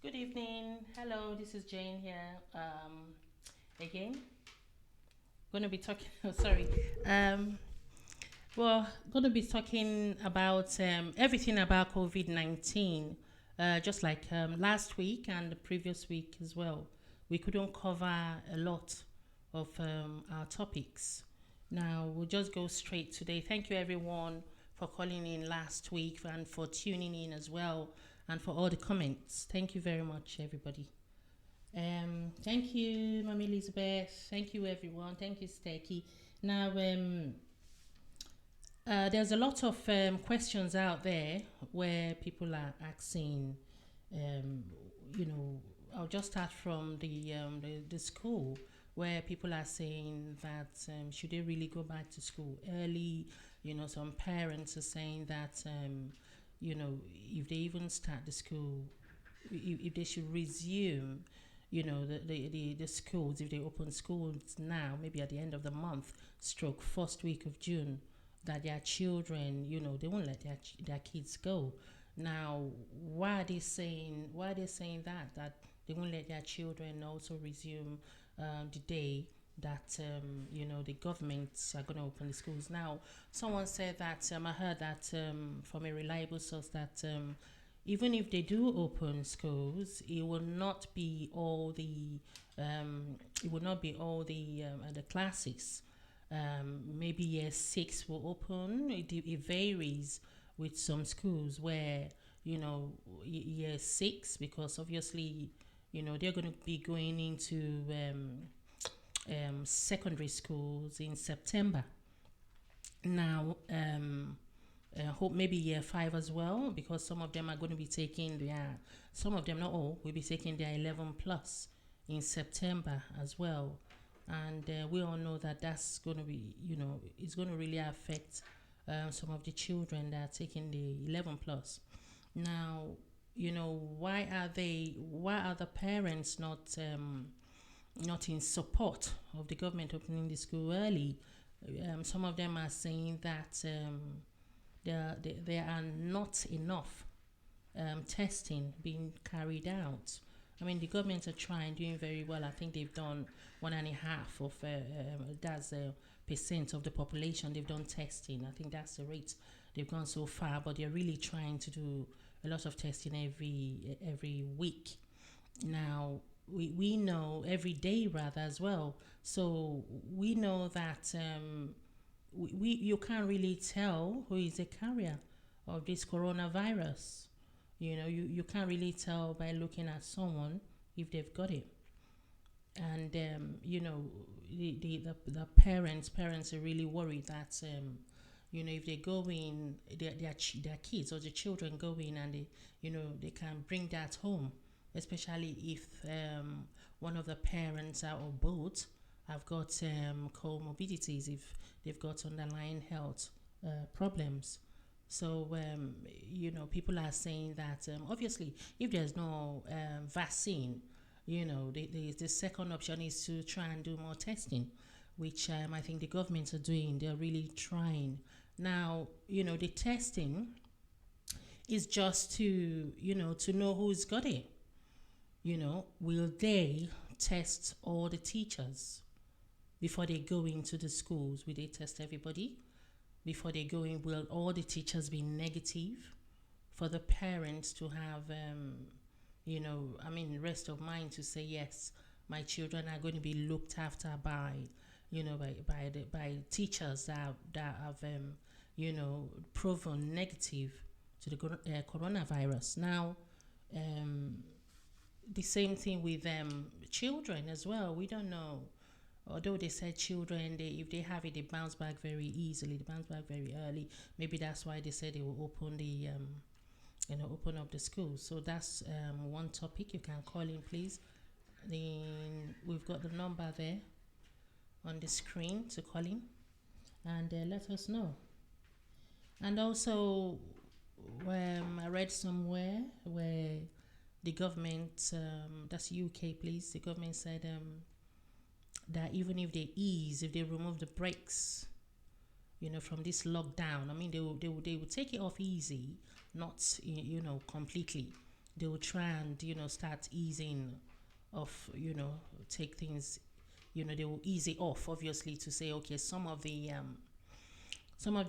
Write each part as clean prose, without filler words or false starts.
Good evening. Hello, this is Jane here. Again, going to be talking. Oh, sorry. Um, going to be talking about everything about COVID-19. Just like last week and the previous week as well, we couldn't cover a lot of our topics. Now we'll just go straight today. Thank you everyone for calling in last week and for tuning in as well and for all the comments. Thank you very much, everybody. Thank you, Mami Elizabeth. Thank you, everyone. Thank you, Stecky. Now, there's a lot of questions out there where people are asking, um, you know, I'll just start from the school where people are saying that should they really go back to school early? Some parents are saying that, if they even start the school, if they should resume the schools, if they open schools now, maybe at the end of the month stroke first week of June, that their children, they won't let their kids go. Now, why are they saying that they won't let their children also resume the day that the governments are going to open the schools. Now, someone said that I heard that from a reliable source that even if they do open schools, it will not be all the classes. Maybe year six will open. It varies with some schools where year six, because obviously they're going to be going into secondary schools in September. Now, hope maybe year five as well, because some of them are going to be taking some of them, not all, will be taking their 11 plus in September as well. And we all know that that's going to be, it's going to really affect some of the children that are taking the 11 plus. Now, why are the parents not in support of the government opening the school early? Some of them are saying that there are not enough testing being carried out. I mean, the government are doing very well. I think they've done 1.5 of that's percent of the population. They've done testing. I think that's the rate they've gone so far. But they're really trying to do a lot of testing every week. Now, we know every day rather as well. So we know that you can't really tell who is a carrier of this coronavirus. You can't really tell by looking at someone if they've got it. And the parents are really worried that if they go in, their kids or the children go in and they can bring that home, especially if one of the parents or both have got comorbidities, if they've got underlying health problems. So, people are saying that obviously, if there's no vaccine, the second option is to try and do more testing, which I think the governments are doing. They're really trying. Now, the testing is just to know who's got it. Will they test all the teachers before they go into the schools? Will they test everybody? Before they go in, will all the teachers be negative for the parents to have, rest of mind to say, yes, my children are going to be looked after by, by teachers that have, proven negative to the coronavirus. Now, the same thing with children as well. We don't know. Although they said children, if they have it, they bounce back very easily. They bounce back very early. Maybe that's why they said they will open up the schools. So that's one topic. You can call in, please. Then we've got the number there on the screen to call in and let us know. And also, I read somewhere where the government, that's UK, please. The government said that even if they remove the brakes, from this lockdown, I mean, they will take it off easy, not completely. they will try and start easing off, take things, they will ease it off, obviously, to say, okay, some of the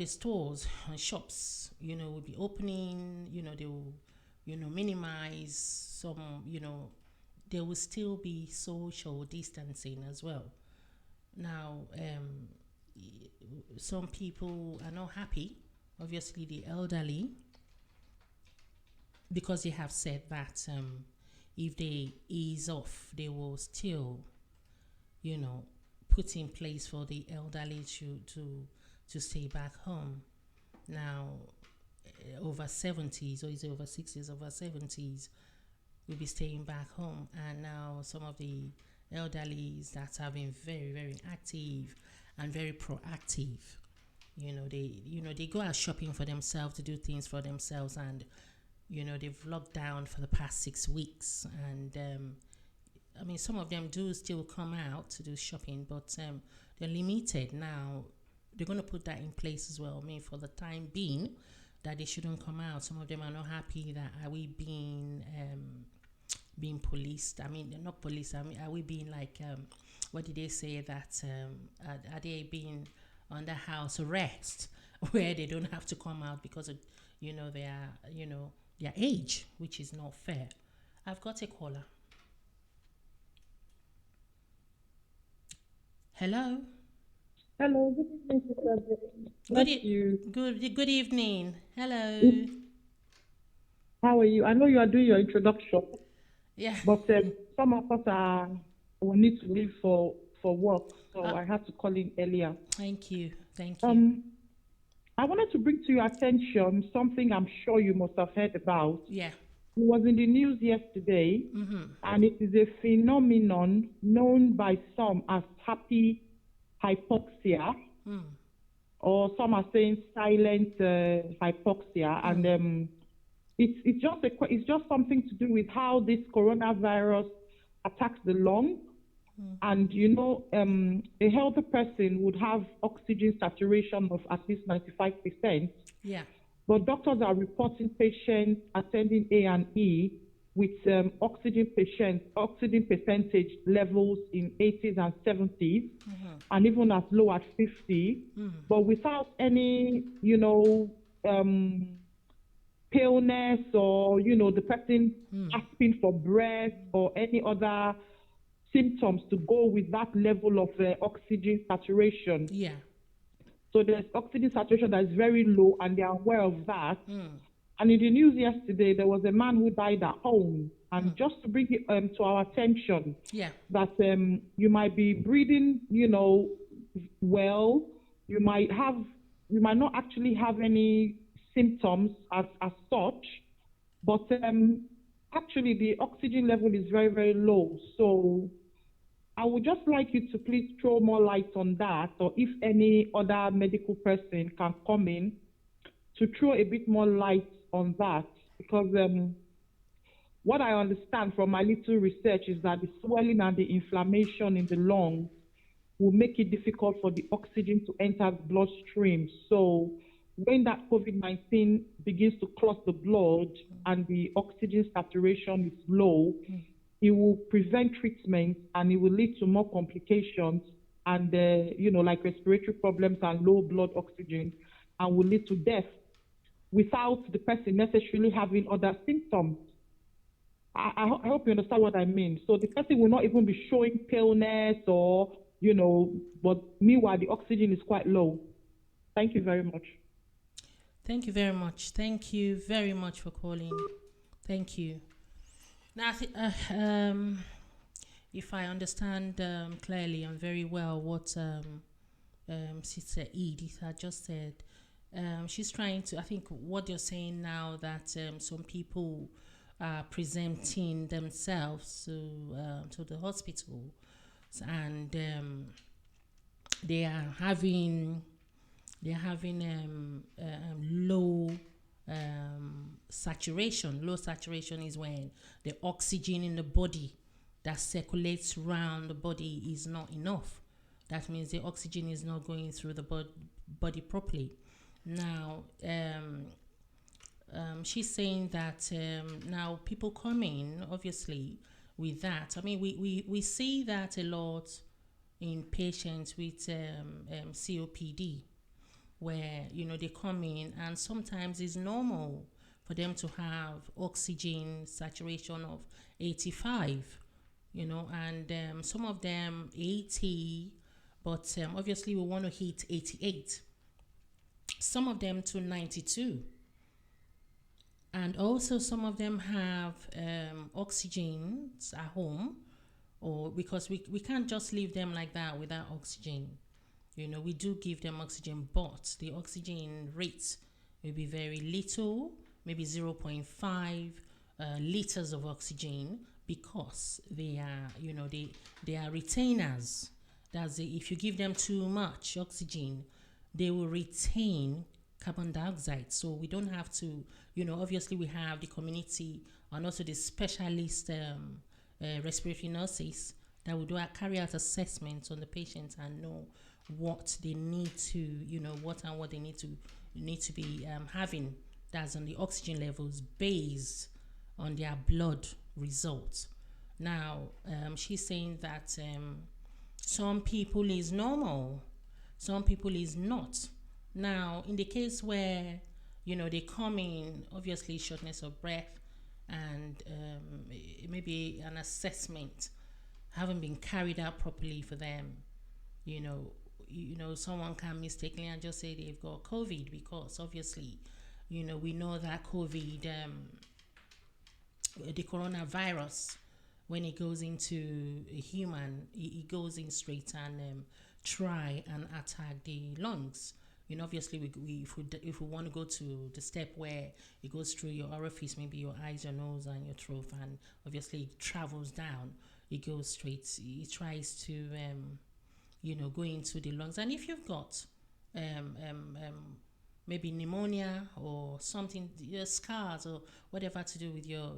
stores and shops, will be opening, they will, minimize some, there will still be social distancing as well. Now, some people are not happy, obviously the elderly, because they have said that if they ease off, they will still, put in place for the elderly to stay back home. Now, over 70s, or is it over 60s, over 70s, will be staying back home. And now some of the elderlies that have been very, very active and very proactive, they go out shopping for themselves, to do things for themselves, and they've locked down for the past 6 weeks. And I mean, some of them do still come out to do shopping, but they're limited. Now they're going to put that in place as well. I mean, for the time being, that they shouldn't come out. Some of them are not happy that are we being policed. I mean, they're not police. I mean, are we being like what did they say, that are they being under house arrest where they don't have to come out because of their age, which is not fair. I've got a caller. Hello. Hello, good evening, Sister Jane. Bless you. Good evening. Hello. How are you? I know you are doing your introduction, Yeah. but some of us will need to leave for work, so I had to call in earlier. Thank you. I wanted to bring to your attention something I'm sure you must have heard about. Yeah. It was in the news yesterday, and it is a phenomenon known by some as happy hypoxia, or some are saying silent hypoxia, and it's just something to do with how this coronavirus attacks the lung. And a healthy person would have oxygen saturation of at least 95%. Yeah. But doctors are reporting patients attending A&E with oxygen percentage levels in 80s and 70s, and even as low as 50, but without any, paleness, or, the person gasping for breath, or any other symptoms to go with that level of oxygen saturation. Yeah. So there's oxygen saturation that is very low, and they are aware of that. And in the news yesterday, there was a man who died at home. And just to bring it to our attention, that you might be breathing, well, you might not actually have any symptoms as such, but actually the oxygen level is very, very low. So I would just like you to please throw more light on that, or if any other medical person can come in to throw a bit more light on that, because what I understand from my little research is that the swelling and the inflammation in the lungs will make it difficult for the oxygen to enter the bloodstream. So when that COVID-19 begins to clot the blood and the oxygen saturation is low, it will prevent treatment, and it will lead to more complications and, like respiratory problems and low blood oxygen, and will lead to death without the person necessarily having other symptoms. I hope you understand what I mean. So the person will not even be showing paleness or, but meanwhile the oxygen is quite low. Thank you very much. Thank you very much. Thank you very much for calling. Thank you. Now, if I understand clearly and very well what Sister Edith had just said, she's trying to, I think what you're saying now, that some people are presenting themselves to the hospital, and they are having low saturation. Low saturation is when the oxygen in the body that circulates around the body is not enough. That means the oxygen is not going through the body properly. Now, she's saying that now people come in, obviously, with that. I mean, we see that a lot in patients with COPD, where they come in and sometimes it's normal for them to have oxygen saturation of 85, and some of them 80, but obviously we want to hit 88, some of them to 92, and also some of them have oxygen at home, or because we can't just leave them like that without oxygen. We do give them oxygen, but the oxygen rate will be very little, maybe 0.5 liters of oxygen, because they are, they are retainers. If you give them too much oxygen, they will retain carbon dioxide. So we don't have to, obviously we have the community and also the specialist respiratory nurses that will carry out assessments on the patients and know what they need to, what they need to be having. That's on the oxygen levels based on their blood results. Now, she's saying that some people is normal, some people is not. Now, in the case where, they come in, obviously shortness of breath and maybe an assessment haven't been carried out properly for them, someone can mistakenly and just say they've got COVID, because obviously, we know that COVID, the coronavirus, when it goes into a human, it goes in straight and try and attack the lungs. Obviously, if we want to go to the step where it goes through your orifice, maybe your eyes, your nose, and your throat, and obviously it travels down, it goes straight. It tries to, go into the lungs. And if you've got maybe pneumonia or something, scars or whatever to do with your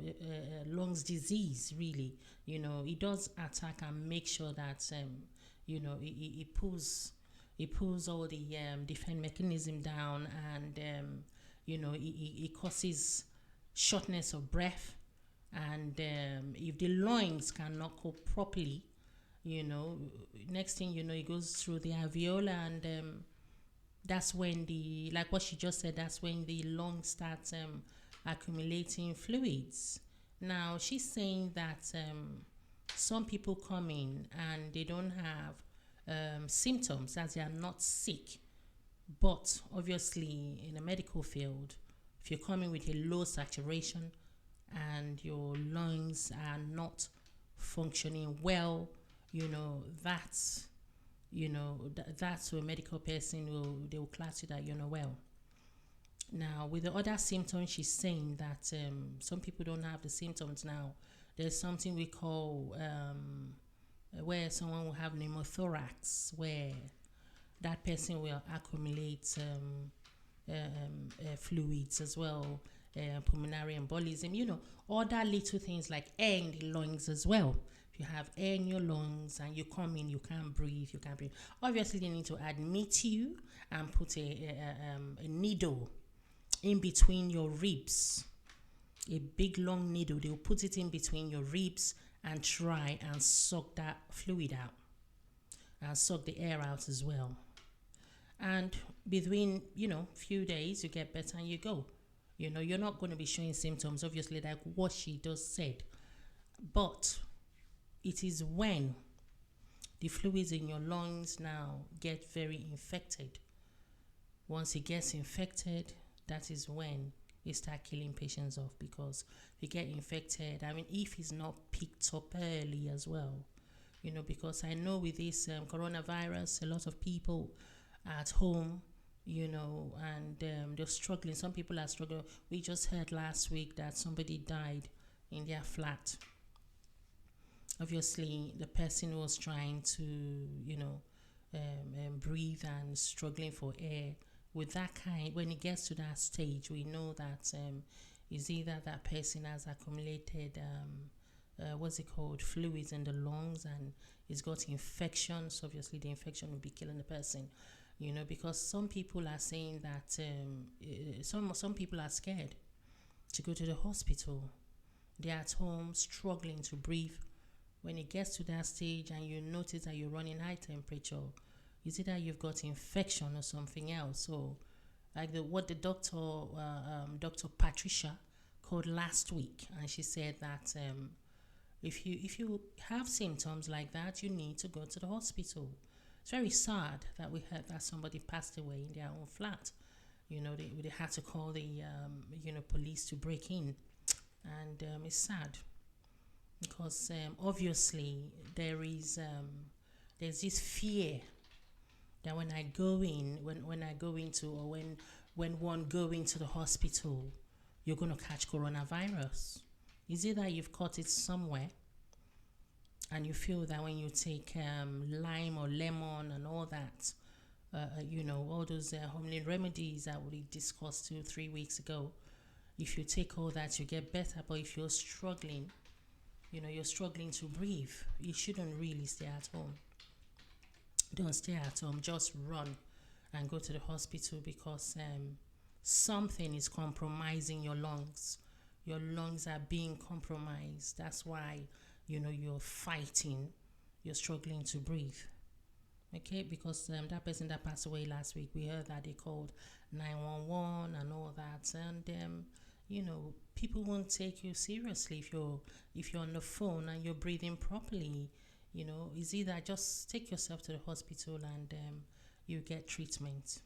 lungs disease, really, it does attack and make sure that, it pulls all the defense mechanism down, and, it causes shortness of breath. And if the lungs cannot cope properly, next thing you know, it goes through the alveolar, and that's when like what she just said, that's when the lungs start accumulating fluids. Now, she's saying that some people come in and they don't have symptoms, as they are not sick. But obviously, in the medical field, if you're coming with a low saturation and your lungs are not functioning well, that's that's where a medical person they will class you that you're not well. Now, with the other symptoms, she's saying that some people don't have the symptoms. Now, there's something we call where someone will have pneumothorax, where that person will accumulate fluids as well, pulmonary embolism, other little things like air in the lungs as well. If you have air in your lungs and you come in, you can't breathe. Obviously, they need to admit you and put a needle in between your ribs, a big long needle. They'll put it in between your ribs and try and suck that fluid out and suck the air out as well. And between, few days, you get better and you go. You're not going to be showing symptoms, obviously, like what she just said. But it is when the fluids in your lungs now get very infected. Once it gets infected, that is when it starts killing patients off, because if you get infected, if it's not picked up early as well, because I know with this coronavirus, a lot of people at home, and they're struggling. Some people are struggling. We just heard last week that somebody died in their flat. Obviously, the person was trying to, breathe and struggling for air. With that kind, when it gets to that stage, we know that is either that person has accumulated, fluids in the lungs, and it's got infections. Obviously, the infection will be killing the person. Because some people are saying that some people are scared. to go to the hospital. They're at home struggling to breathe. When it gets to that stage and you notice that you're running high temperature, it's either you've got infection or something else. So, like what the Dr. Patricia called last week, and she said that if you have symptoms like that, you need to go to the hospital. It's very sad that we heard that somebody passed away in their own flat. They had to call the police to break in, and it's sad because obviously there's this fear that when I go into, or when one go into the hospital, you're going to catch coronavirus. Is it that you've caught it somewhere, and you feel that when you take lime or lemon and all that, all those homely remedies that we discussed 2-3 weeks ago, if you take all that, you get better. But if you're struggling, you're struggling to breathe, you shouldn't really stay at home. Don't stay at home. Just run and go to the hospital, because something is compromising your lungs. Your lungs are being compromised. That's why you're fighting. You're struggling to breathe. Okay, because that person that passed away last week, we heard that they called 911 and all that, and people won't take you seriously if you're on the phone and you're breathing properly. It's either just take yourself to the hospital and you get treatment.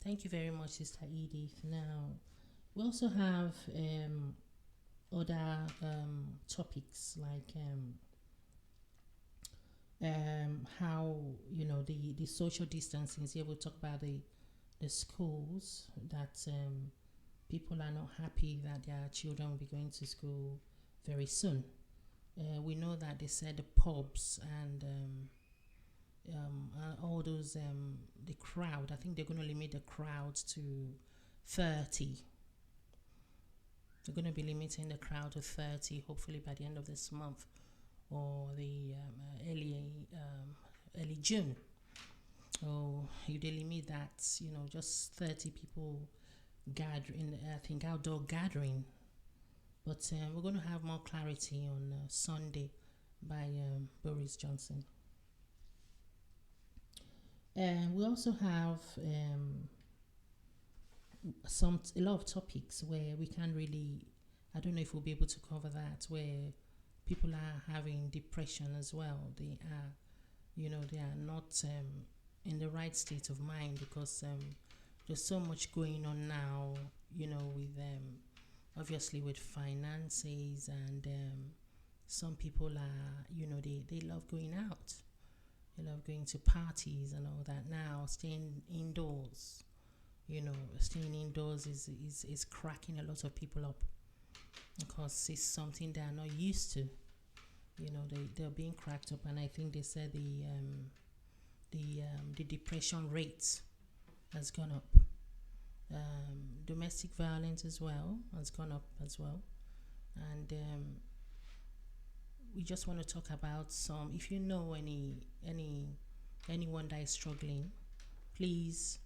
Thank you very much, Sister Edith. Now, we also have other topics like how the social distancing. Here we'll talk about the schools that people are not happy that their children will be going to school very soon. We know that they said the pubs and all those the crowd. I think they're going to limit the crowd to 30. They're going to be limiting the crowd to 30, hopefully by the end of this month or the early June. Or if they limit that, just 30 people gathering, I think outdoor gathering. But we're going to have more clarity on Sunday by Boris Johnson. We also have a lot of topics where we can't really, I don't know if we'll be able to cover that, where people are having depression as well. They are not in the right state of mind, because there's so much going on now, with obviously with finances, and some people are, they love going out. They love going to parties and all that. Now staying indoors, staying indoors is cracking a lot of people up, because it's something they are not used to. They're being cracked up, and I think they said the depression rate has gone up. Domestic violence as well has gone up as well, and we just want to talk about some. If you know anyone that is struggling, please,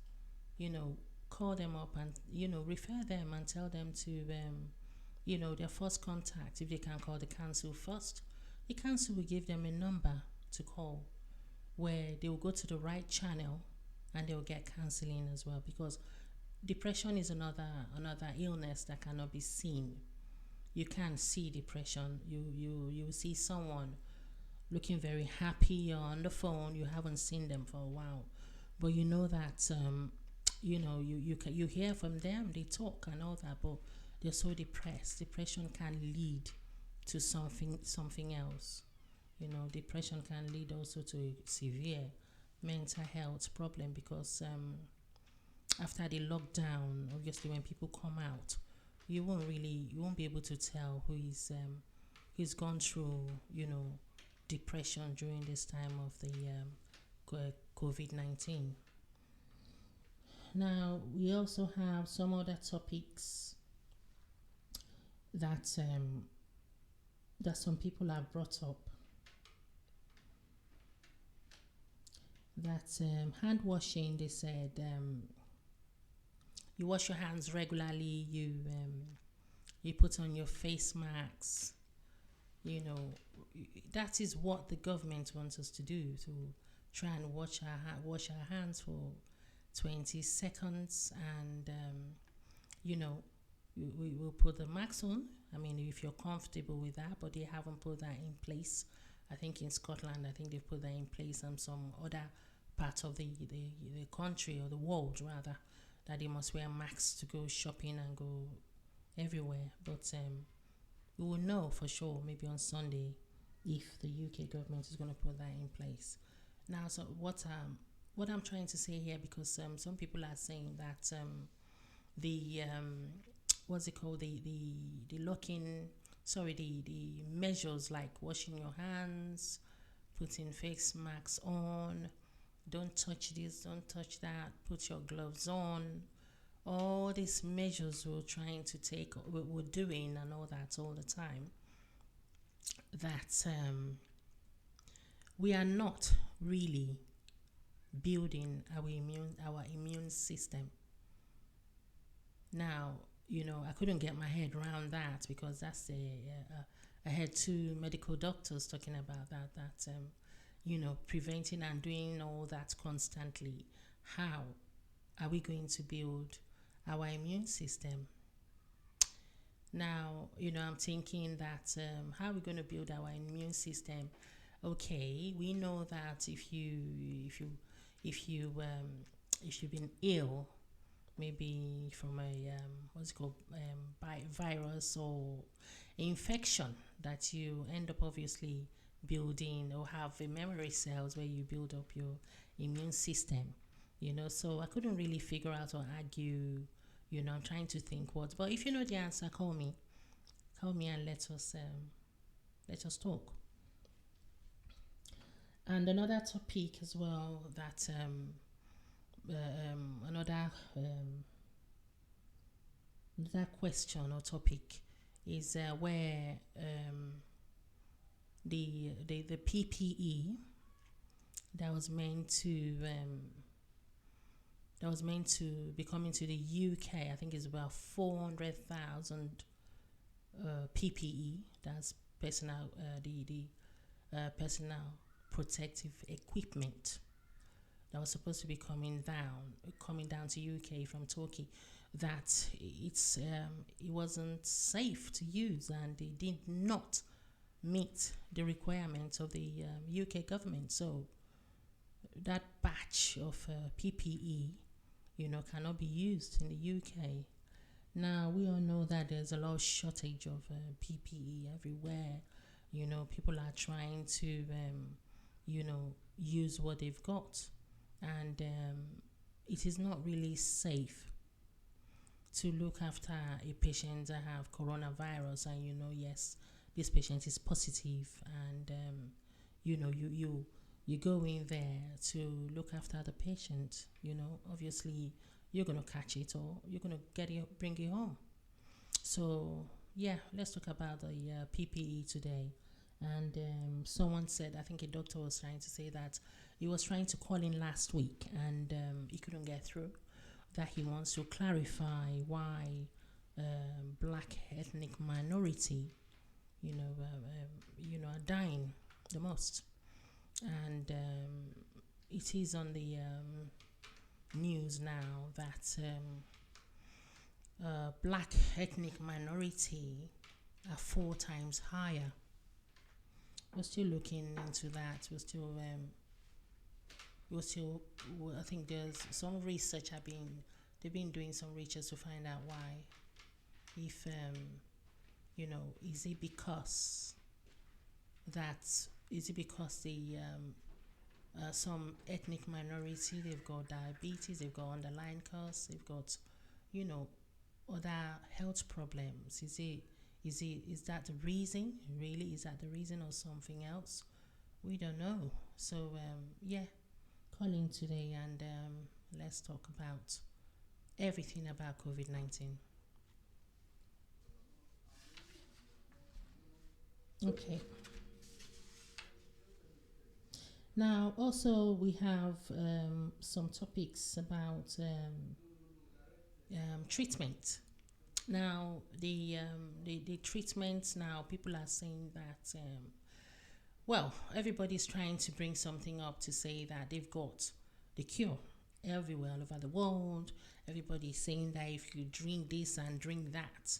call them up and refer them and tell them to their first contact. If they can call the council first, the council will give them a number to call, where they will go to the right channel and they will get counseling as well, because depression is another illness that cannot be seen. You can't see depression. You see someone looking very happy on the phone. You haven't seen them for a while, but you know that you hear from them, they talk and all that, but they're so depressed. Depression can lead to something else. Depression can lead also to severe mental health problem, because after the lockdown, obviously when people come out, you won't be able to tell who's gone through depression during this time of the COVID-19. Now, we also have some other topics that some people have brought up. That hand washing, they said, you wash your hands regularly, you you put on your face masks. You know, that is what the government wants us to do, to try and wash our hands for 20 seconds, and you know, we will put the mask on. I mean, if you're comfortable with that, but they haven't put that in place. I think in Scotland, I think they've put that in place, and some other part of the country, or the world rather, that they must wear masks to go shopping and go everywhere. But we will know for sure maybe on Sunday if the UK government is going to put that in place. Now, so what I'm trying to say here, because some people are saying that the what's it called, the locking, sorry, the measures like washing your hands, putting face masks on, don't touch this, don't touch that, put your gloves on, all these measures we're trying to take, we're doing and all that all the time, that we are not really building our immune system. Now, you know, I couldn't get my head around that, because that's I had two medical doctors talking about that you know, preventing and doing all that constantly. How are we going to build our immune system? Now, you know, I'm thinking that how are we going to build our immune system? Okay, we know that if you've been ill, maybe from a what's it called, virus or infection, that you end up obviously building, or have a memory cells where you build up your immune system. You know, so I couldn't really figure out or argue. You know, I'm trying to think what. But if you know the answer, call me and let us talk. And another topic as well, that another question or topic is where the PPE that was meant to be coming to the UK. I think it's about 400,000 PPE. That's personal personal protective equipment that was supposed to be coming down to UK from Turkey. That it wasn't safe to use, and they did not meet the requirements of the UK government. So that batch of PPE, you know, cannot be used in the UK. Now, we all know that there's a lot of shortage of PPE everywhere. You know, people are trying to, you know, use what they've got, and it is not really safe to look after a patient that have coronavirus, and you know, yes, this patient is positive, and you know, you go in there to look after the patient. You know, obviously you're gonna catch it, or you're gonna bring it home. So yeah, let's talk about the PPE today. And someone said, I think a doctor was trying to say that he was trying to call in last week, and he couldn't get through, that he wants to clarify why black ethnic minority, you know, are dying the most. And it is on the news now that black ethnic minority are 4 times higher. We're still looking into that. I think there's some research they've been doing some research to find out why. If you know, is it because the some ethnic minority, they've got diabetes, they've got underlying cause, they've got, you know, other health problems? Is that the reason? Really, is that the reason, or something else? We don't know. So yeah, call in today, and let's talk about everything about COVID-19. Okay. Now, also we have some topics about treatment. Now, the treatments now, people are saying that, well, everybody's trying to bring something up to say that they've got the cure everywhere, all over the world. Everybody's saying that if you drink this and drink that,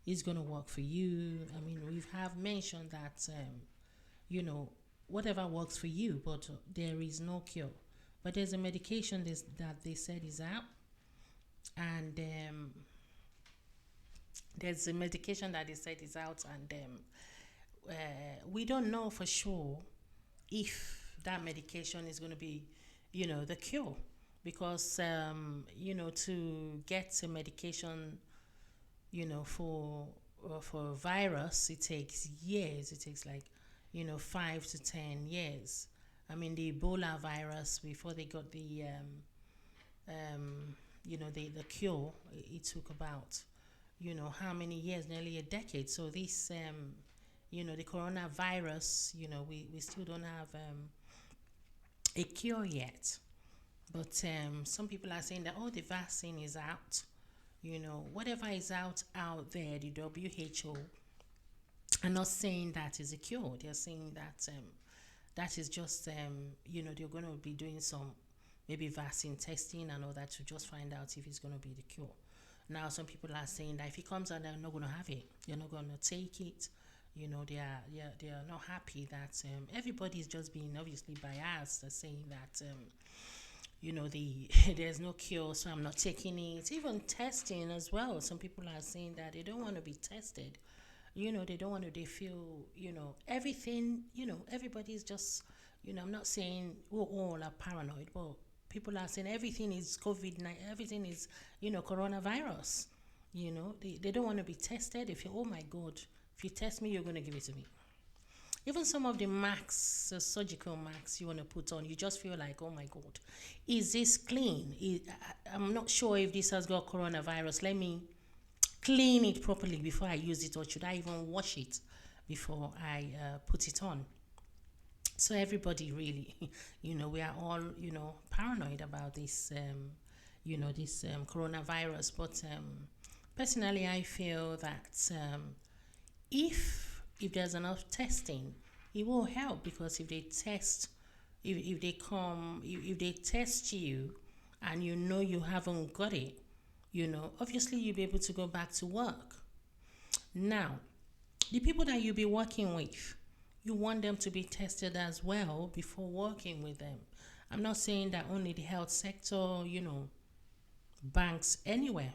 it's going to work for you. I mean, we have mentioned that, you know, whatever works for you, but there is no cure. But there's a medication that they said is out, and there's a medication that they said is out, and we don't know for sure if that medication is going to be, the cure, because to get a medication, for a virus, it takes years. It takes like 5 to 10 years. I mean, the Ebola virus, before they got the cure, it took about how many years, nearly a decade. So this the coronavirus, we still don't have a cure yet. But some people are saying that, oh, the vaccine is out. Whatever is out there, the WHO are not saying that is a cure. They're saying that that is just they're going to be doing some maybe vaccine testing and all that to just find out if it's going to be the cure. Now, some people are saying that if it comes out, they're not going to have it. They're not going to take it. They are not happy that everybody is just being obviously biased. They're saying that there's no cure, so I'm not taking it. Even testing as well. Some people are saying that they don't want to be tested. They don't want to. They feel everything. Everybody's just I'm not saying we all are paranoid, but people are saying everything is COVID-19, everything is, coronavirus. They don't want to be tested. They feel, oh my God, if you test me, you're going to give it to me. Even some of the masks, surgical masks you want to put on, you just feel like, oh my God, is this clean? I'm not sure if this has got coronavirus. Let me clean it properly before I use it, or should I even wash it before I put it on? So everybody really, we are all, paranoid about this, this coronavirus. But personally, I feel that if there's enough testing, it will help, because if they test, if they test you, and you haven't got it, obviously you'll be able to go back to work. Now, the people that you'll be working with, you want them to be tested as well before working with them. I'm not saying that only the health sector, banks, anywhere.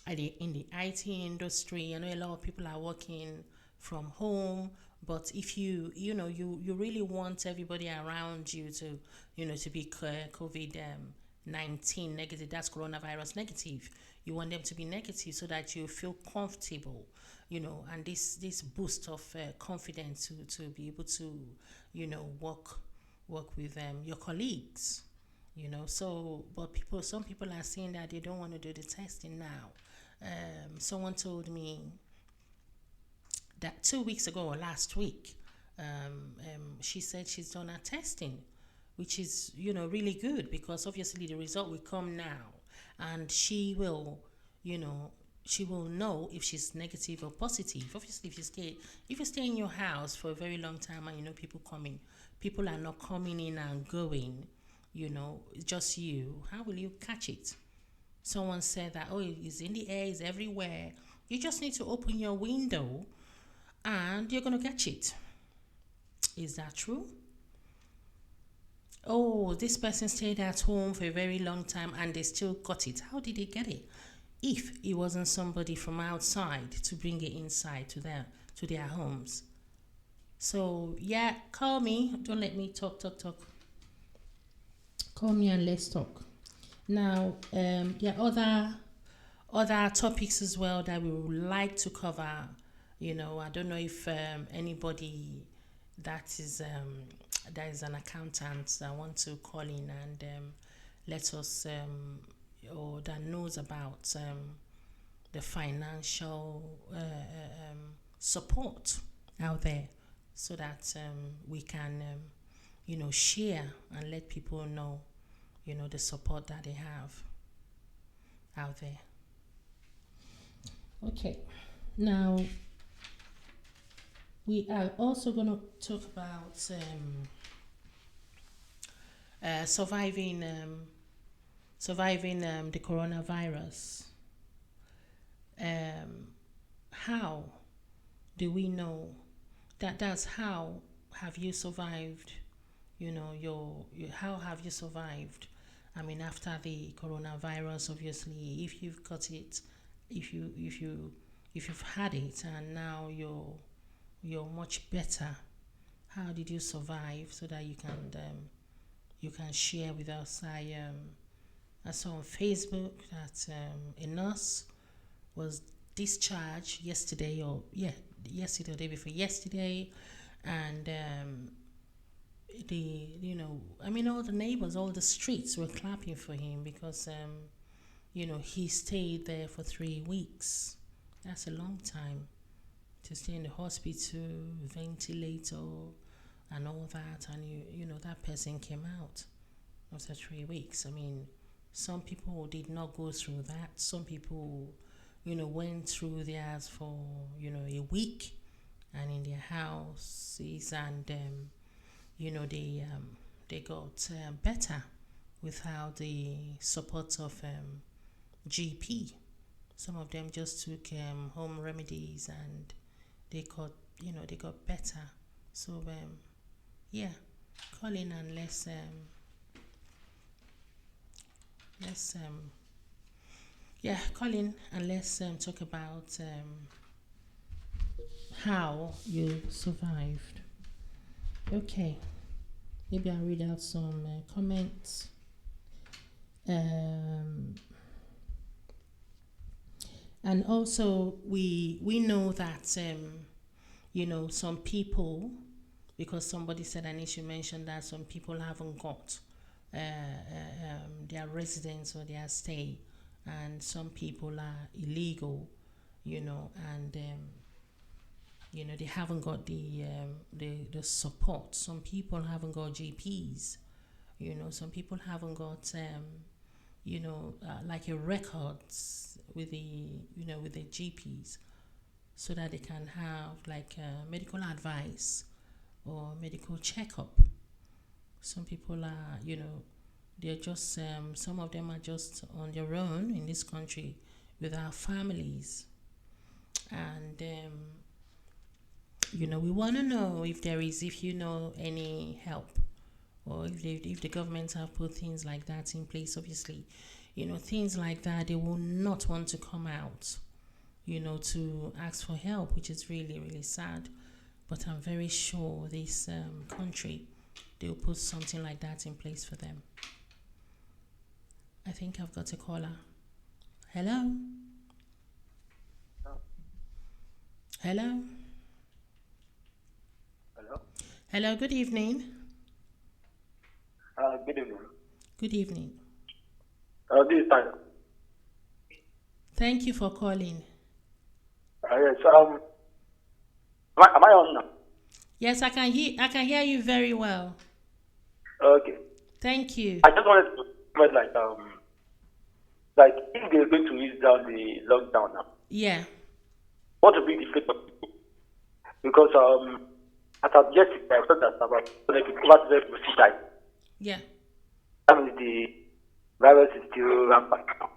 In the IT industry, I know a lot of people are working from home, but if you really want everybody around you to, to be COVID-19 negative, that's coronavirus negative. You want them to be negative so that you feel comfortable, and this boost of confidence to be able to, work with your colleagues. So, but some people are saying that they don't want to do the testing now. Someone told me that 2 weeks ago or last week, she said she's done her testing, which is really good, because obviously the result will come now, and she will know if she's negative or positive. Obviously, if you stay in your house for a very long time, and people are not coming in and going, just you, how will you catch it? Someone said that, oh, it's in the air, it's everywhere. You just need to open your window and you're going to catch it. Is that true? Oh, this person stayed at home for a very long time and they still got it. How did they get it? If it wasn't somebody from outside to bring it inside to their homes. So, yeah, call me. Don't let me talk. Call me and let's talk. Now, there are other topics as well that we would like to cover. I don't know if anybody that is an accountant that wants to call in and let us or that knows about the financial support out there, so that we can share and let people know the support that they have out there. Okay. Now we are also going to talk about surviving the coronavirus. Um, how do we know that's how have you survived? How have you survived? I mean, after the coronavirus, obviously, if you've got it, if you if you if you've had it and now you're much better, how did you survive so that you can share with us? I saw on Facebook that a nurse was discharged yesterday, or yeah, yesterday or day before yesterday, and the I mean, all the neighbors, all the streets were clapping for him because he stayed there for 3 weeks. That's a long time to stay in the hospital, ventilator, and all that, and that person came out after 3 weeks. I mean, some people did not go through that. Some people, went through theirs for a week, and in their houses, and they got better without the support of GP. Some of them just took home remedies, and they got better. So yeah, call in and let's call in and let's talk about how you survived. Okay, maybe I'll read out some comments. And also we know that some people, because somebody said I need to mention that some people haven't got their residence or their stay, and some people are illegal, and they haven't got the support. Some people haven't got GPs. Some people haven't got like a records with the GPs, so that they can have like medical advice or medical checkup. Some people are, they're just some of them are just on their own in this country without families, and we want to know if you know any help, or if the government have put things like that in place. Obviously, things like that, they will not want to come out, to ask for help, which is really, really sad. But I'm very sure this country, they'll put something like that in place for them. I think I've got a caller. Hello? Hello? Hello? Hello, good evening. Good evening. Good evening. This is Tyler. Thank you for calling. Yes. Am I on now? Yes, I can hear you very well. Okay. Thank you. I just wanted to comment, like if they're going to ease down the lockdown now. Yeah. What will be the fate of people? Because as of yesterday, I thought that about 20 people died. Yeah. That means the virus is still rampant now.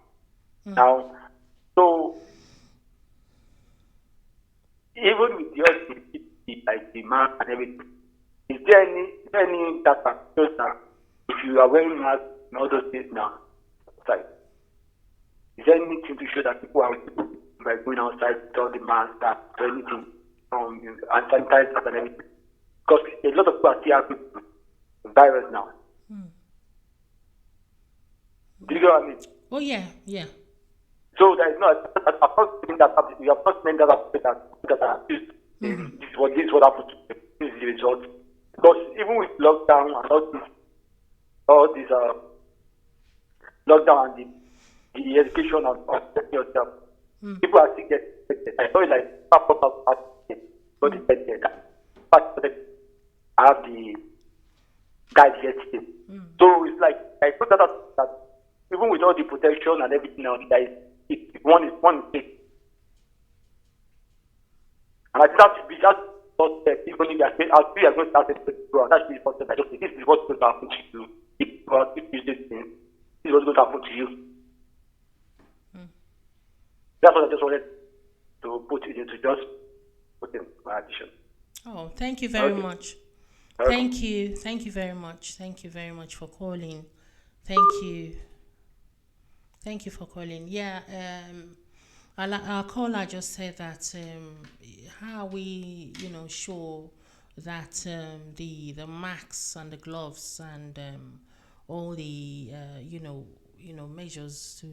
Now, so even with the other, like the mask and everything, is there any data shows that if you are wearing masks and all those things now outside, is there anything to show that people are by going outside with all the masks or anything and sanitizers and everything? Because a lot of people are still having the virus now. Do you get what I mean? Oh yeah, yeah. So there is no, I'm not saying that you have not meant that this is what happened to them. This is the result. Because even with lockdown and all this lockdown and the education of protecting yourself, people are still getting affected. I know it like but I have the guide yesterday. So it's like I put that even with all the protection and everything else, one is big. And I think that should be just first step. Even if I feel are going to start to grow, that should be the first step. I just say, this is what's going to happen to you. If you do this thing, this is what's going to happen to you. That's what I just wanted to put it into, just put in my addition. Oh, thank you very much. Thank you. Thank you very much. Thank you very much for calling. Thank you. Thank you for calling. Yeah, our caller just said that how we, show that the masks and the gloves and all the measures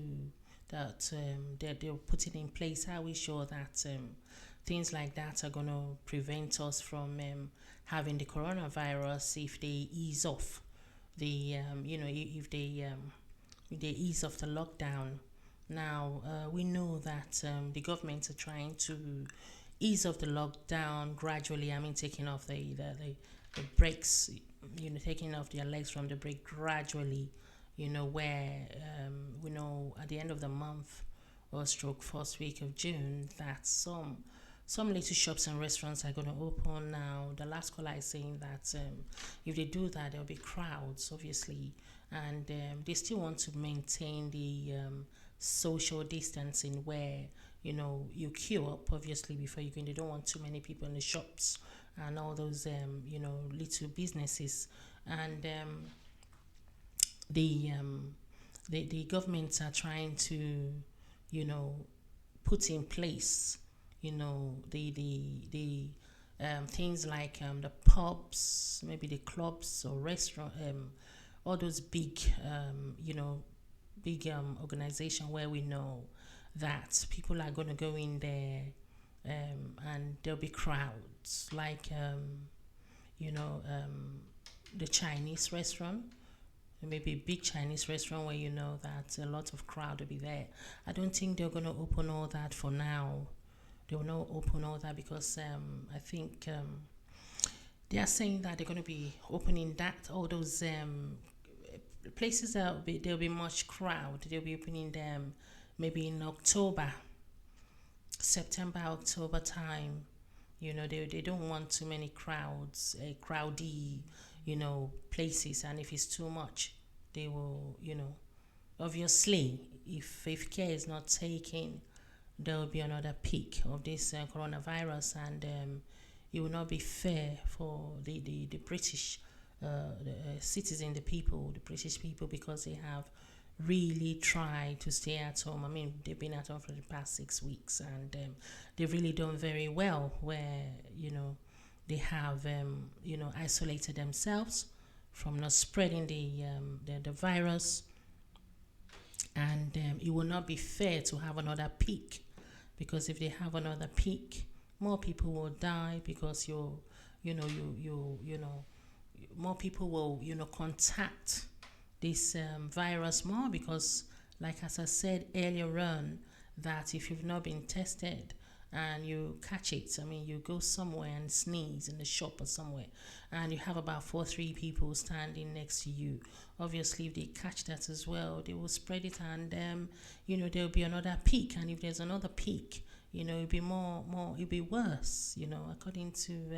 that they're putting in place. How we show that things like that are going to prevent us from having the coronavirus if they ease off the if they ease off the lockdown. Now we know that the government are trying to ease off the lockdown gradually. I mean, taking off the brakes, taking off their legs from the brake gradually. Where we know at the end of the month or stroke first week of June that some little shops and restaurants are going to open now. The last caller is saying that if they do that, there'll be crowds, obviously, and they still want to maintain the social distancing where you queue up, obviously, before you go in. They don't want too many people in the shops and all those little businesses, and the governments are trying to put in place the things like the pubs, maybe the clubs or restaurant, all those big organization where we know that people are going to go in there and there'll be crowds like the Chinese restaurant, maybe a big Chinese restaurant where you know that a lot of crowd will be there. I don't think they're going to open all that for now. They will not open all that because I think they are saying that they're going to be opening all those places that there'll be much crowd. They'll be opening them maybe in September, October time. They don't want too many crowds, crowdy, places, and if it's too much, they will, obviously, if care is not taken, there will be another peak of this coronavirus, and it will not be fair for the British citizen, the British people, because they have really tried to stay at home. I mean, they've been at home for the past 6 weeks, and they've really done very well where, they have, isolated themselves from not spreading the virus. And it will not be fair to have another peak, because if they have another peak, more people will die because more people will, contact this virus more, because like as I said earlier on, that if you've not been tested and you catch it, I mean, you go somewhere and sneeze in the shop or somewhere, and you have about 3 people standing next to you. Obviously, if they catch that as well, they will spread it, and there'll be another peak. And if there's another peak, it'll be it'll be worse. According to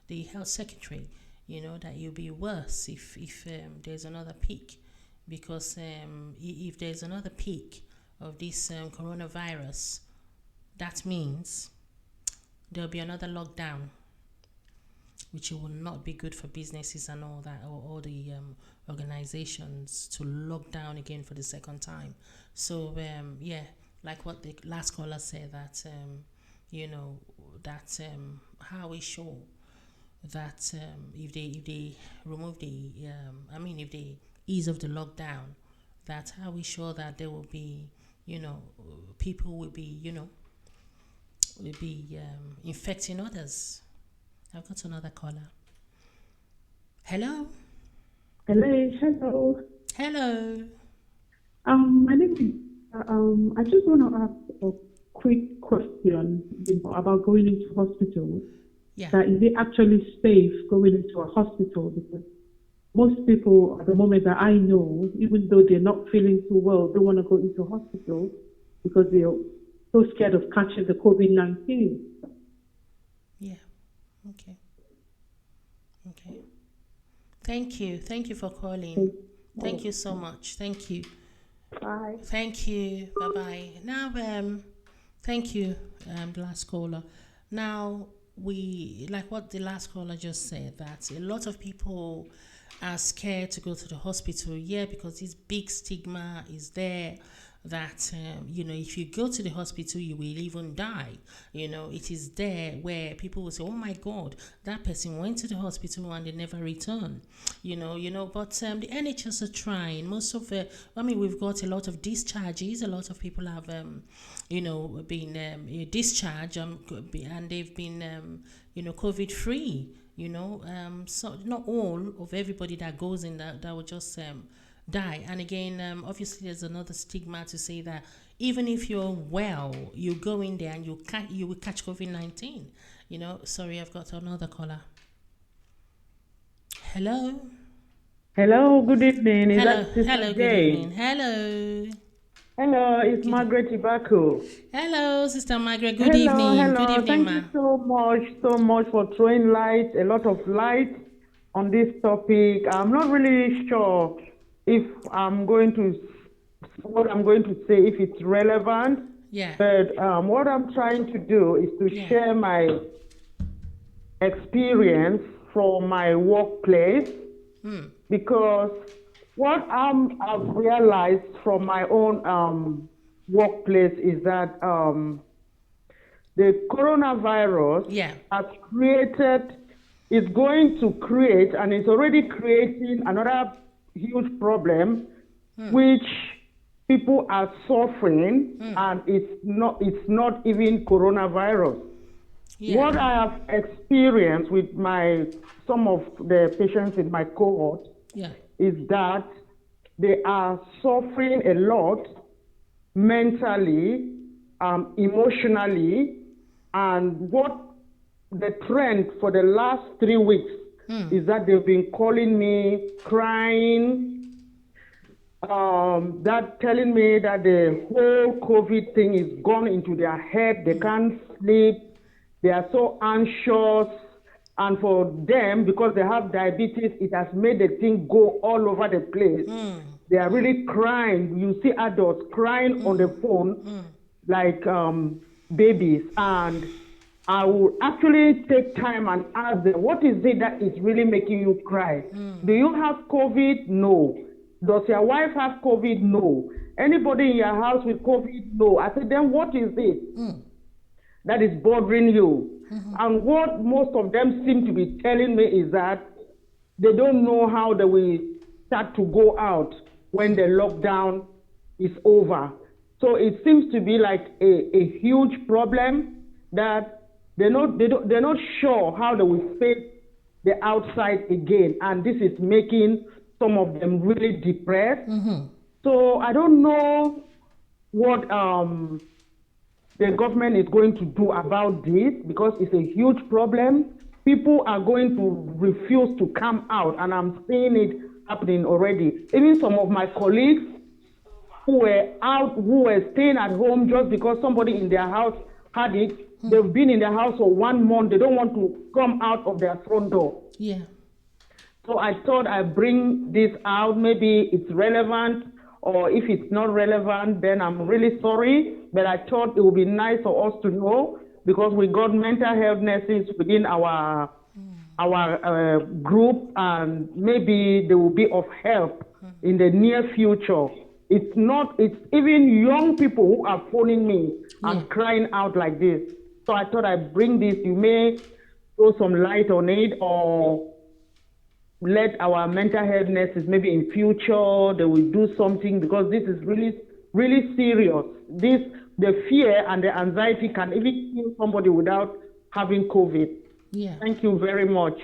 the health secretary, that it'll be worse if there's another peak, because if there's another peak of this coronavirus, that means there'll be another lockdown, which will not be good for businesses and all that, or all the organizations to lock down again for the second time. So like what the last caller said, that how we show that if they remove if they ease of the lockdown, that's how we show that there will be, people will be, infecting others. I've got another caller. Hello. Hello. My name is. I just want to ask a quick question about going into hospital. Yeah. That is it actually safe going into a hospital? Because most people at the moment that I know, even though they're not feeling too well, don't want to go into hospital because they're so scared of catching the COVID-19. Okay. Okay. Thank you. Thank you for calling. Thank you so much. Thank you. Bye. Thank you. Bye bye. Now, thank you, the last caller. Now, we like what the last caller just said, that a lot of people are scared to go to the hospital. Yeah, because this big stigma is there that if you go to the hospital you will even die. It is there where people will say, oh my god, that person went to the hospital and they never returned. But the NHS are trying. Most of we've got a lot of discharges. A lot of people have been discharged, and they've been COVID free. So not all of everybody that goes in that will just die. And again, obviously there's another stigma to say that even if you're well, you go in there and you will catch COVID-19. Sorry, I've got another caller. Hello. Hello, good evening. Hello, good evening. Hello, it's Margaret Ibako. Hello, Sister Margaret. Good evening. Hello. Good evening, Thank you so much for throwing a lot of light on this topic. I'm not really sure if what I'm going to say, if it's relevant. Yeah. But what I'm trying to do is to share my experience from my workplace. Because what I've realized from my own workplace is that the coronavirus is going to create, and it's already creating another huge problem, which people are suffering, and it's not even coronavirus. What I have experienced with some of the patients in my cohort is that they are suffering a lot mentally, emotionally, and what the trend for the last 3 weeks is that they've been calling me, crying, telling me that the whole COVID thing is gone into their head. They can't sleep. They are so anxious. And for them, because they have diabetes, it has made the thing go all over the place. They are really crying. You see adults crying on the phone like babies. And I will actually take time and ask them, what is it that is really making you cry? Do you have COVID? No. Does your wife have COVID? No. Anybody in your house with COVID? No. I said, then what is it that is bothering you? And what most of them seem to be telling me is that they don't know how they will start to go out when the lockdown is over. So it seems to be like a huge problem that they're not sure how they will face the outside again. And this is making some of them really depressed. So I don't know what the government is going to do about this, because it's a huge problem. People are going to refuse to come out, and I'm seeing it happening already. Even some of my colleagues who were staying at home just because somebody in their house had it, they've been in their house for 1 month. They don't want to come out of their front door. Yeah. So I thought I'd bring this out. Maybe it's relevant, or if it's not relevant, then I'm really sorry. But I thought it would be nice for us to know, because we got mental health nurses within our group, and maybe they will be of help in the near future. It's even young people who are phoning me and crying out like this. So I thought I'd bring this. You may throw some light on it, or let our mental health nurses, maybe in future, they will do something, because this is really, really serious. The fear and the anxiety can even kill somebody without having COVID. Yeah. Thank you very much.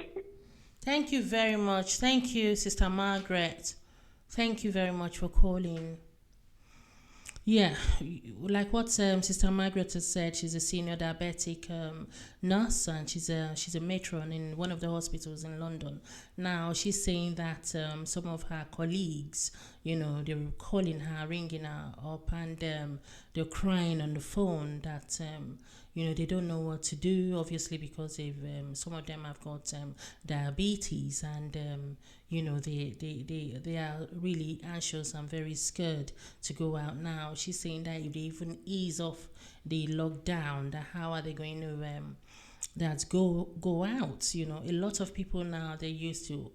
Thank you very much. Thank you, Sister Margaret. Thank you very much for calling. Yeah, like what Sister Margaret has said, she's a senior diabetic nurse, and she's a matron in one of the hospitals in London. Now she's saying that some of her colleagues, they were calling her, ringing her up, and they're crying on the phone that they don't know what to do. Obviously, because some of them have got diabetes, and they are really anxious and very scared to go out now. She's saying that if they even ease off the lockdown, that how are they going to that go out? A lot of people now, they used to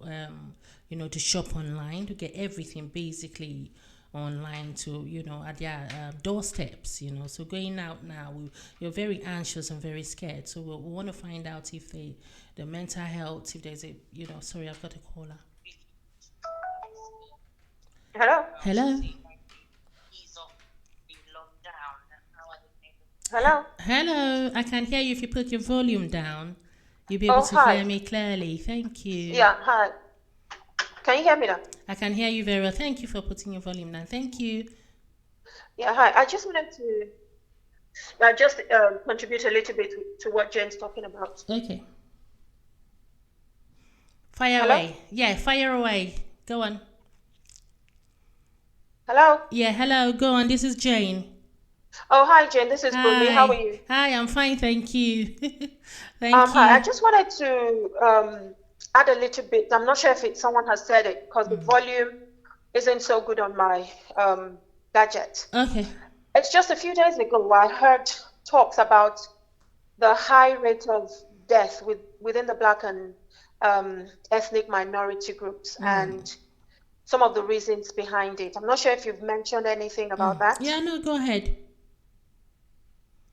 to shop online, to get everything basically online, to at their doorsteps. So going out now, you're very anxious and very scared. So we want to find out if the mental health, if there's a sorry, I've got a caller. Hello. Hello. Hello. Hello. I can hear you. If you put your volume down, you'll be able to hi. hear me clearly. Thank you. Yeah, hi. Can you hear me now? I can hear you very well. Thank you for putting your volume down. Thank you. Yeah, hi. I just wanted to contribute a little bit to what Jen's talking about. Okay. Fire Hello? away. Yeah, fire away. Go on. Hello? Yeah, hello. Go on. This is Jane. Oh, hi, Jen. This is Bumi. How are you? Hi, I'm fine. Thank you. Thank you. Hi. I just wanted to add a little bit. I'm not sure if someone has said it because the volume isn't so good on my gadget. Okay. It's just a few days ago I heard talks about the high rate of death within the Black and ethnic minority groups and some of the reasons behind it. I'm not sure if you've mentioned anything about that. Yeah, no, go ahead.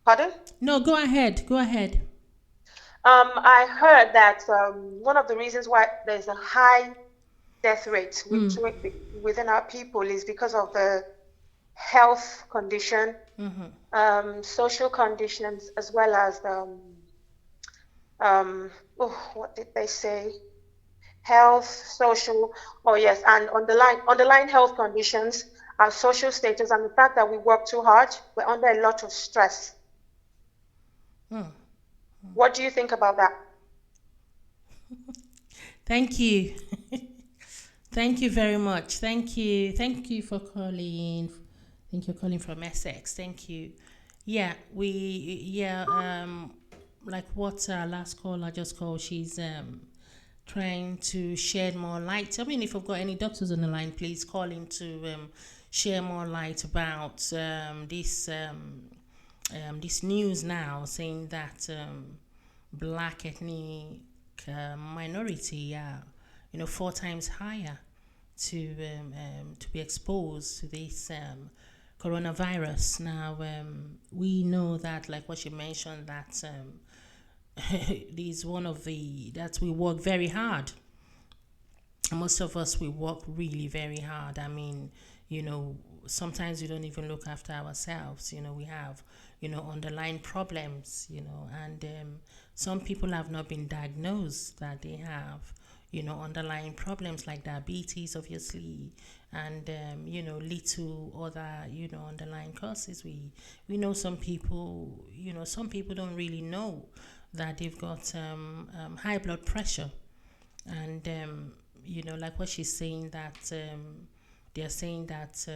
Pardon? No, go ahead. Go ahead. I heard that one of the reasons why there's a high death rate within our people is because of the health condition, social conditions, as well as what did they say? Health, social, and underlying health conditions, our social status, and the fact that we work too hard, we're under a lot of stress. What do you think about that? Thank you. Thank you very much. Thank you for calling. Thank you for calling from Essex. Thank you. Yeah, like what last caller just called, she's trying to shed more light. I mean, if we've got any doctors on the line, please call in to share more light about this news now, saying that Black ethnic minority are 4 times higher to be exposed to this coronavirus. Now we know that, like what you mentioned, that is one of that we work very hard. Most of us, we work really very hard. I mean, sometimes we don't even look after ourselves. We have underlying problems, and some people have not been diagnosed that they have underlying problems like diabetes, obviously, and little other underlying causes. We know some people don't really know that they've got high blood pressure, and like what she's saying, that they're saying that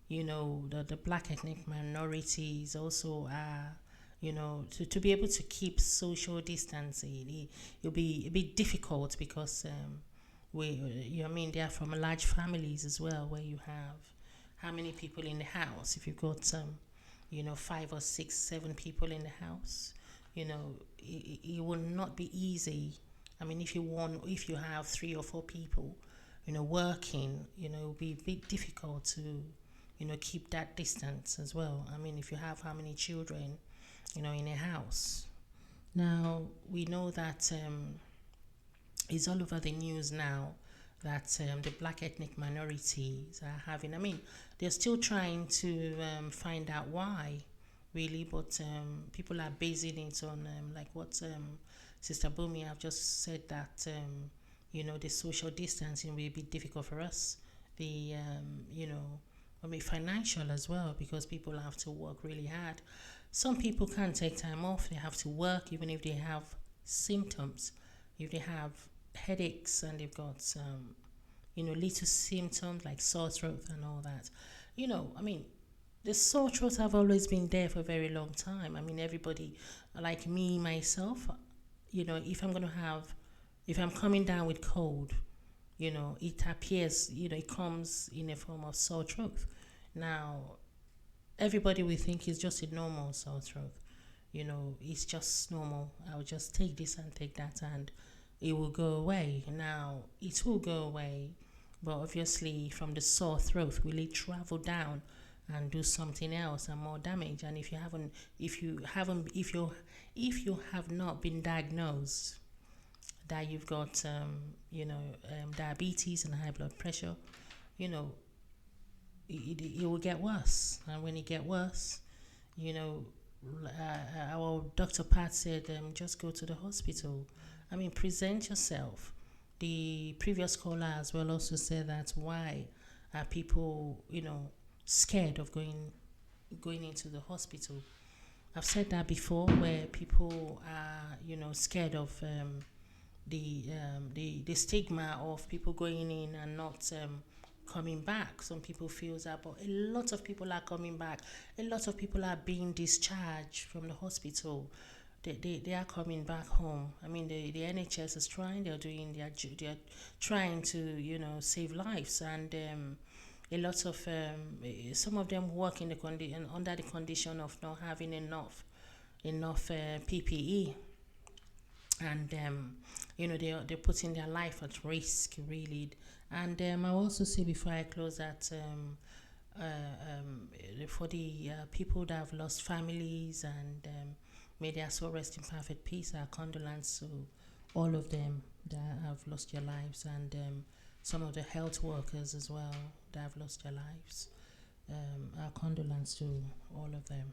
the Black ethnic minorities also are to be able to keep social distancing. It'll be a bit difficult because they are from large families as well, where you have how many people in the house. If you've got 5 or 6, 7 people in the house, it will not be easy. I mean, if you have 3 or 4 people working, it will be a bit difficult to keep that distance as well. I mean, if you have how many children in a house. Now we know that it's all over the news now that the Black ethnic minorities are having. I mean, they're still trying to find out why, really, but people are basing it on like what Sister Bumi have just said, that the social distancing will be difficult for us. The financial as well, because people have to work really hard. Some people can't take time off. They have to work even if they have symptoms. If they have headaches and they've got little symptoms like sore throat and all that. The sore throats have always been there for a very long time. Everybody, like me, myself, if I'm coming down with cold, it appears, it comes in a form of sore throat. Now, everybody will think it's just a normal sore throat. It's just normal. I'll just take this and take that and it will go away. Now, it will go away, but obviously from the sore throat, will it travel down and do something else and more damage? And if you have not been diagnosed that you've got diabetes and high blood pressure, it will get worse. And when it get worse, our Dr. Pat said, just go to the hospital. Present yourself. The previous caller as well also said that why are people, scared of going into the hospital. I've said that before, where people are, scared of the stigma of people going in and not coming back. Some people feel that, but a lot of people are coming back. A lot of people are being discharged from the hospital. They are coming back home. The NHS is trying. They're trying to save lives, and a lot of some of them work in under the condition of not having enough PPE, and they're putting their life at risk, really. And I also say before I close that for the people that have lost families, and may their soul rest in perfect peace, our condolence to all of them that have lost their lives, and some of the health workers as well that have lost their lives. Our condolence to all of them.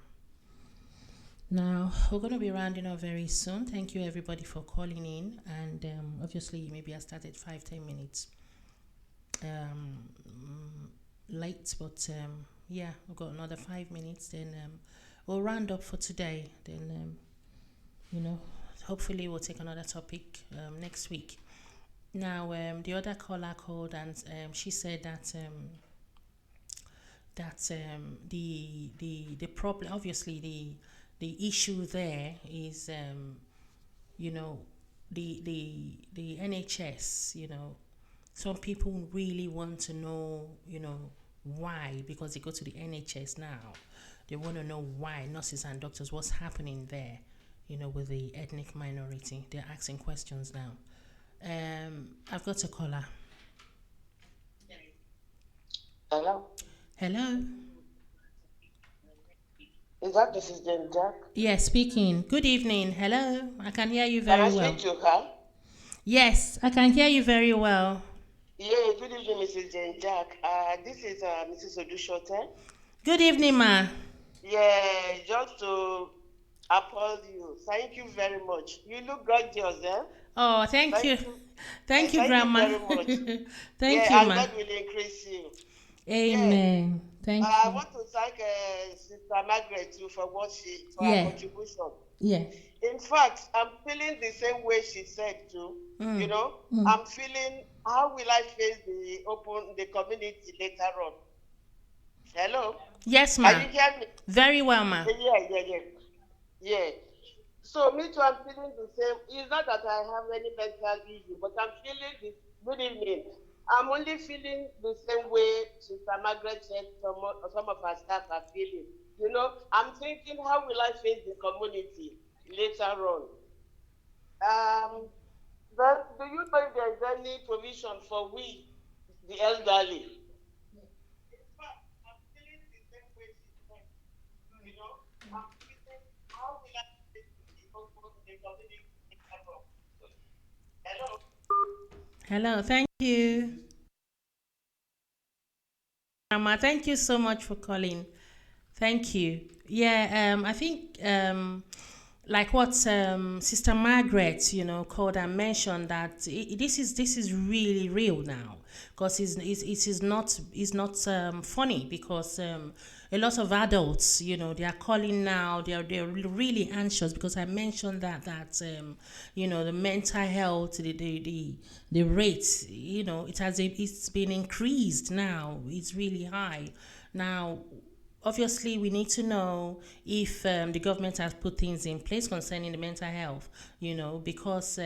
Now, we're going to be rounding up very soon. Thank you, everybody, for calling in. And obviously, maybe I started 5-10 minutes late, but yeah, we've got another 5 minutes. Then we'll round up for today. Then, hopefully, we'll take another topic next week. Now, the other caller called, and she said that the problem, obviously, the issue there is the NHS. Some people really want to know why, because they go to the NHS now. They want to know why, nurses and doctors, what's happening there, with the ethnic minority. They're asking questions now. I've got a caller. Hello. Hello. Is that Mrs. Jane Jack? Yes, speaking. Good evening. Hello. I can hear you very well. Can I speak to her? Yes, I can hear you very well. Yeah, good evening, Mrs. Jane Jack. This is Mrs. Odushote. Good evening, ma. Yeah, just to applaud you. Thank you very much. You look gorgeous, eh? Oh, thank you. Thank you, Grandma. Thank you very much. Thank you, and ma. God will increase you. Amen. Yeah. Thank you. I want to thank Sister Margaret too for her contribution. Yeah. In fact, I'm feeling the same way she said too. I'm feeling, how will I face the community later on? Hello? Yes, ma. Can you hear me? Very well, ma. Yeah. So me too, I'm feeling the same. It's not that I have any mental issue, but I'm feeling this. Good evening. I'm only feeling the same way Sister Margaret said some of our staff are feeling. I'm thinking, how will I face the community later on? But do you know if there's any provision for we, the elderly? I'm feeling the same way she said. I'm thinking, how will I face the community later on? Hello? Hello, thank you. Grandma, thank you so much for calling. Thank you. Yeah, I think like what Sister Margaret, called and mentioned, that this is really real now. because it's not funny, because a lot of adults, they are calling now, they're really anxious, because I mentioned that the mental health, the rates, it's been increased now. It's really high now. Obviously, we need to know if the government has put things in place concerning the mental health, because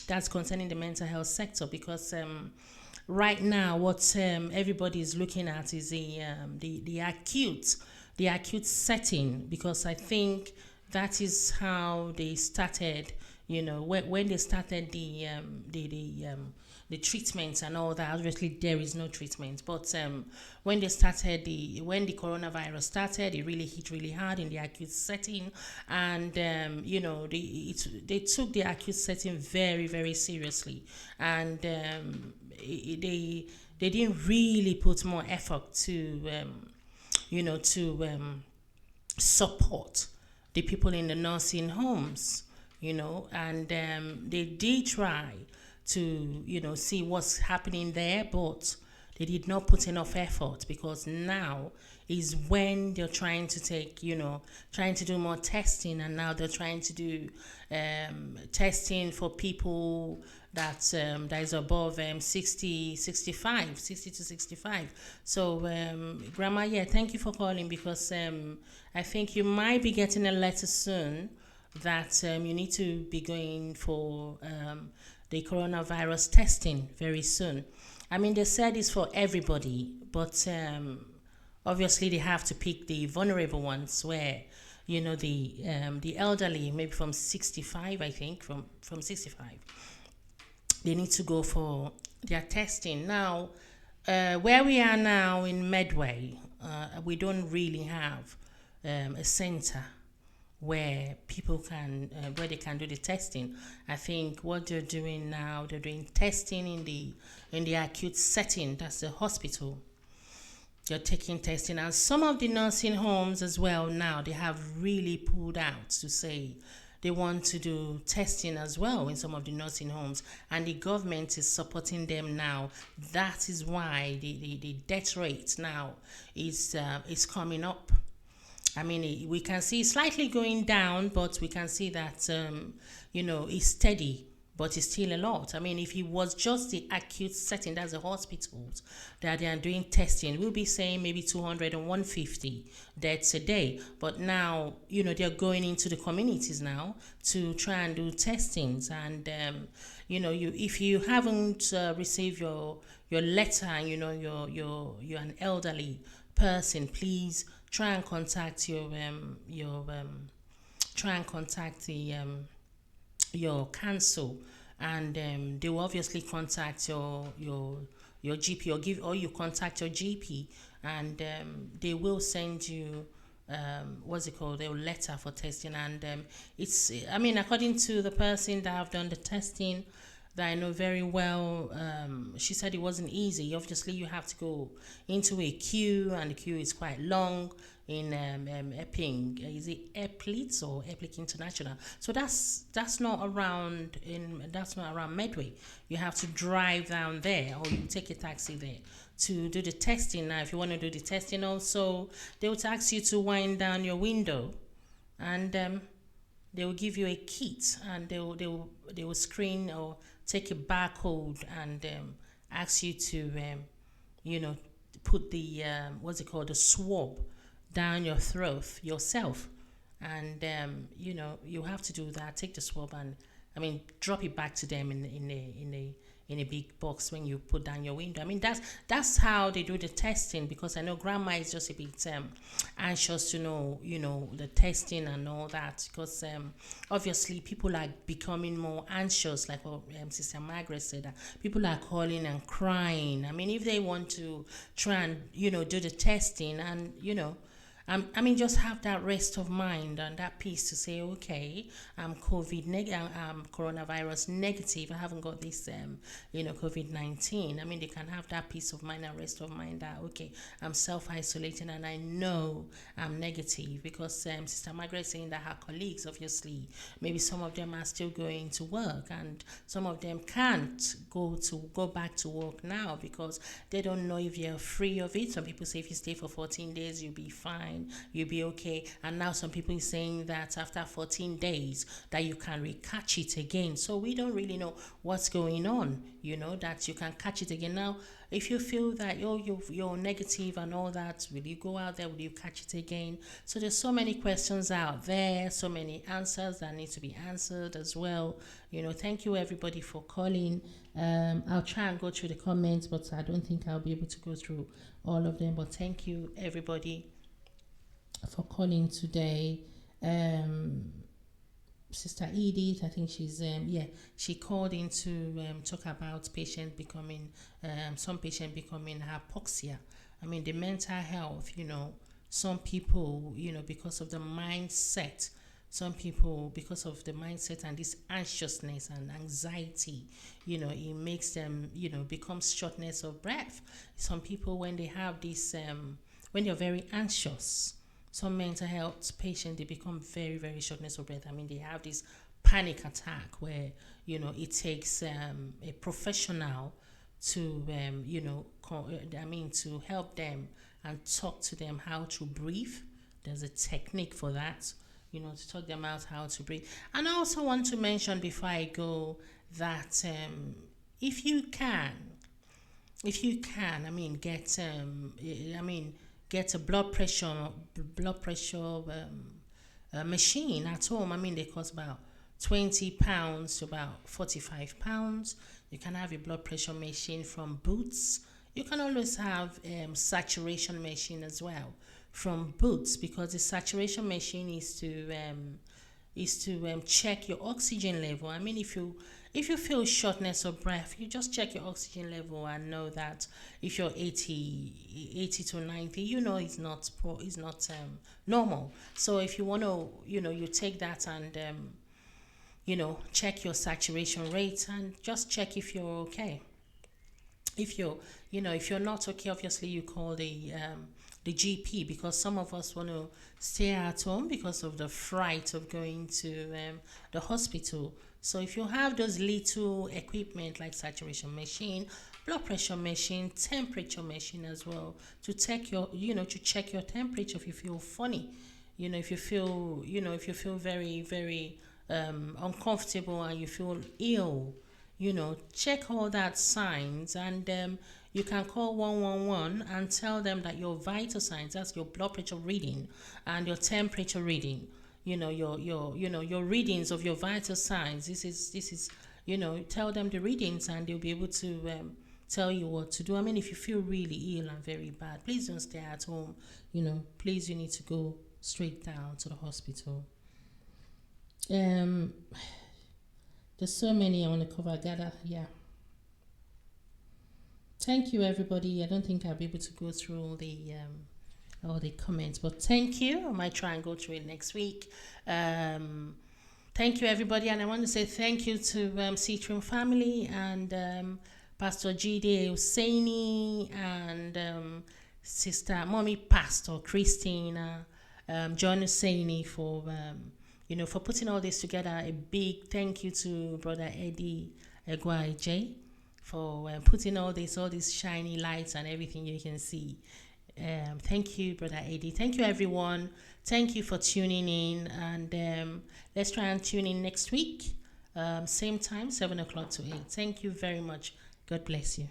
that's concerning the mental health sector. Because right now, what everybody is looking at is the acute setting, because I think that is how they started. When they started the treatments and all that. Obviously, there is no treatment, but when the coronavirus started, it really hit really hard in the acute setting, and they took the acute setting very, very seriously, and they didn't really put more effort to support the people in the nursing homes, and they did try to see what's happening there, but they did not put enough effort, because now is when they're trying to trying to do more testing, and now they're trying to do testing for people that is above 60 to 65. So Grandma, thank you for calling, because I think you might be getting a letter soon that you need to be going for the coronavirus testing very soon. I mean, they said it's for everybody, but obviously they have to pick the vulnerable ones, where the elderly, maybe from 65, I think, from 65, they need to go for their testing. Now, where we are now in Medway, we don't really have a center where people can where they can do the testing. I think what they're doing now, they're doing testing in the acute setting. That's the hospital. They're taking testing, and some of the nursing homes as well now, they have really pulled out to say they want to do testing as well in some of the nursing homes, and the government is supporting them now. That is why the death rate now is coming up. I mean, we can see slightly going down, but we can see that, it's steady, but it's still a lot. I mean, if it was just the acute setting, that's the hospitals, that they are doing testing, we'll be saying maybe 200 and 150 deaths a day. But now, they're going into the communities now to try and do testings. And, if you haven't received your letter, and, you're an elderly person, please try and contact your council, and they will obviously contact your GP, or you contact your GP, and they will send you a letter for testing. And according to the person that have done the testing, that I know very well, she said it wasn't easy. Obviously, you have to go into a queue, and the queue is quite long in Epping. Is it Eplitz or Epic International? So that's not around Medway. You have to drive down there, or you take a taxi there to do the testing. Now, if you want to do the testing, also they will ask you to wind down your window, and they will give you a kit, and they will screen or take a barcode, and ask you to put the the swab down your throat yourself, and you have to do that. Take the swab and drop it back to them in a big box when you put down your window. I mean, that's how they do the testing, because I know Grandma is just a bit anxious to know the testing and all that, because obviously people are becoming more anxious, like what Sister Margaret said, that people are calling and crying. I mean, if they want to try and do the testing, and I mean, just have that rest of mind and that peace to say, okay, I'm I'm coronavirus negative. I haven't got this, COVID-19. I mean, they can have that peace of mind and rest of mind that, okay, I'm self-isolating and I know I'm negative, because Sister Margaret saying that her colleagues, obviously, maybe some of them are still going to work and some of them can't go back to work now because they don't know if you're free of it. Some people say if you stay for 14 days, you'll be fine, you'll be okay. And now some people are saying that after 14 days that you can catch it again. So we don't really know what's going on, that you can catch it again. Now, if you feel that you're negative and all that, will you go out there? Will you catch it again? So there's so many questions out there, so many answers that need to be answered as well. Thank you everybody for calling. I'll try and go through the comments, but I don't think I'll be able to go through all of them. But thank you everybody for calling today. Sister Edith, I think she's she called in to talk about some patient becoming hypoxia. I mean, the mental health, some people, because of the mindset, some people, because of the mindset and this anxiousness and anxiety, it makes them, become shortness of breath. Some people, when they have this, when you're very anxious, some mental health patients, they become very, very shortness of breath. I mean, they have this panic attack where, it takes a professional to, to help them and talk to them how to breathe. There's a technique for that, to talk them out how to breathe. And I also want to mention before I go that if you can, get a blood pressure machine at home. I mean, they cost about £20 to about £45. You can have a blood pressure machine from Boots. You can always have saturation machine as well from Boots, because the saturation machine is to check your oxygen level. I mean, if you feel shortness of breath, you just check your oxygen level and know that if you're 80 to 90, it's not normal. So if you want to, you take that and check your saturation rate and just check if you're okay. If you're not okay, obviously you call the GP, because some of us want to stay at home because of the fright of going to the hospital. So if you have those little equipment like saturation machine, blood pressure machine, temperature machine as well, to check your temperature if you feel funny, if you feel very, very uncomfortable and you feel ill, check all that signs, and you can call 111 and tell them that your vital signs, that's your blood pressure reading and your temperature reading, your readings of your vital signs. This is tell them the readings and they'll be able to tell you what to do. I mean, if you feel really ill and very bad, please don't stay at home. Please, you need to go straight down to the hospital. There's so many I want to cover. Thank you everybody. I don't think I'll be able to go through all the comments, but thank you. I might try and go through it next week. Thank you everybody, and I want to say thank you to CTRIM family and Pastor Jide Hussaini and Sister Mommy Pastor Christina John Hussaini for for putting all this together. A big thank you to Brother Eddie Egwaije for putting all these shiny lights and everything you can see. Thank you, Brother Eddie. Thank you, everyone. Thank you for tuning in, and let's try and tune in next week. Same time, 7 o'clock to 8. Thank you very much. God bless you.